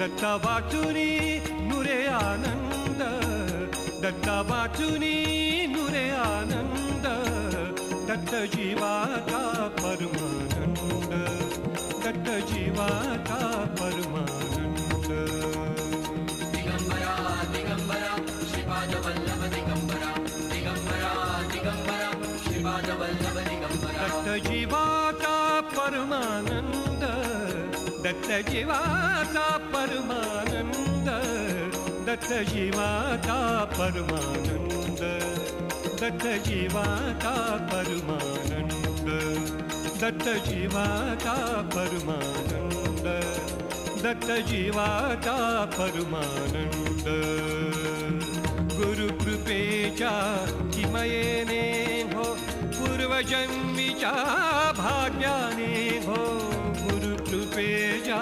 दत्ता वाचुनी नुरे आनंद, दत्ता वाचुनी नुरे आनंद, दत्त जीवाचा परमानंद, दत्त जीवाचा परमानंद. दिगंबरा दिगंबरा श्रीपाद वल्लभ दिगंबरा, दिगंबरा दिगंबरा श्रीपाद वल्लभ दिगंबरा. दत्त जीवाचा परमानंद, दत्त जीवाचा परमानंद, दत्त जीवाचा परमानंद, दत्त जीवाचा परमानंद, दत्त जीवाचा परमानंद, दत्त जीवाचा परमानंद. गुरुकृपेच्या चिमयेने हो, पूर्वजन्मीच्या भाग्याने हो, गुरुकृपेच्या